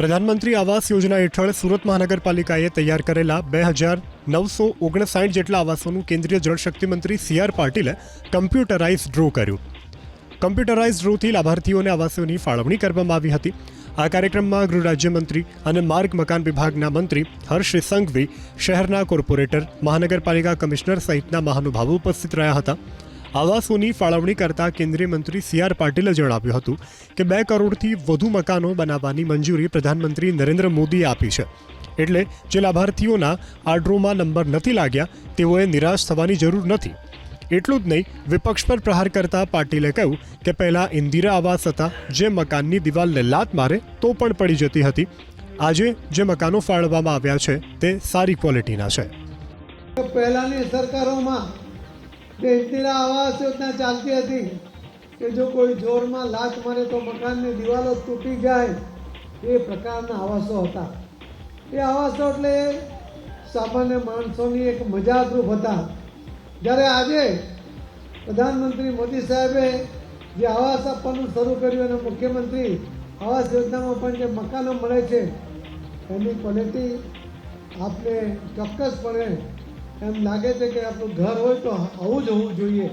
પ્રધાનમંત્રી આવાસ યોજના હેઠળ સુરત મહાનગરપાલિકાએ તૈયાર કરેલા 2959 જેટલા આવાસોનું કેન્દ્રીય જળશક્તિ મંત્રી સી.આર. પાટીલે કમ્પ્યુટરાઇઝ ડ્રો કર્યું. કમ્પ્યુટરાઇઝ ડ્રોથી લાભાર્થીઓને આવાસોની ફાળવણી કરવામાં આવી હતી. આ કાર્યક્રમમાં ગૃહ રાજ્યમંત્રી અને માર્ગ મકાન વિભાગના મંત્રી હર્ષ સંઘવી, શહેરના કોર્પોરેટર, મહાનગરપાલિકા કમિશનર સહિતના મહાનુભાવો ઉપસ્થિત રહ્યા હતા. આવાસોની ફાળવણી કરતા કેન્દ્રીય મંત્રી સી.આર. પાટીલે જણાવ્યું હતું કે 2 કરોડથી વધુ મકાનો બનાવવાની મંજૂરી પ્રધાનમંત્રી નરેન્દ્ર મોદીએ આપી છે. એટલે જે લાભાર્થીઓના આ ડ્રોમાં નંબર નથી લાગ્યા તેઓએ નિરાશ થવાની જરૂર નથી. એટલું જ નહીં, વિપક્ષ પર પ્રહાર કરતા પાટીલે કહ્યું કે પહેલા ઇન્દિરા આવાસ હતા, જે મકાનની દિવાલને લાત મારે તો પણ પડી જતી હતી. આજે જે મકાનો ફાળવવામાં આવ્યા છે તે સારી ક્વોલિટીના છે. પહેલાની સરકારોમાં જે ઇન્દિરા આવાસ યોજના ચાલતી હતી કે જો કોઈ જોરમાં લાત મારે તો મકાનની દિવાલો તૂટી જાય, એ પ્રકારના આવાસો હતા. એ આવાસો એટલે સામાન્ય માણસોની એક મજાકરૂપ હતા. જ્યારે આજે પ્રધાનમંત્રી મોદી સાહેબે જે આવાસ આપવાનું શરૂ કર્યું અને મુખ્યમંત્રી આવાસ યોજનામાં પણ જે મકાનો મળે છે એની ક્વોલિટી આપને ચોક્કસપણે એમ લાગે છે કે આપણું ઘર હોય તો આવું જ હોવું જોઈએ.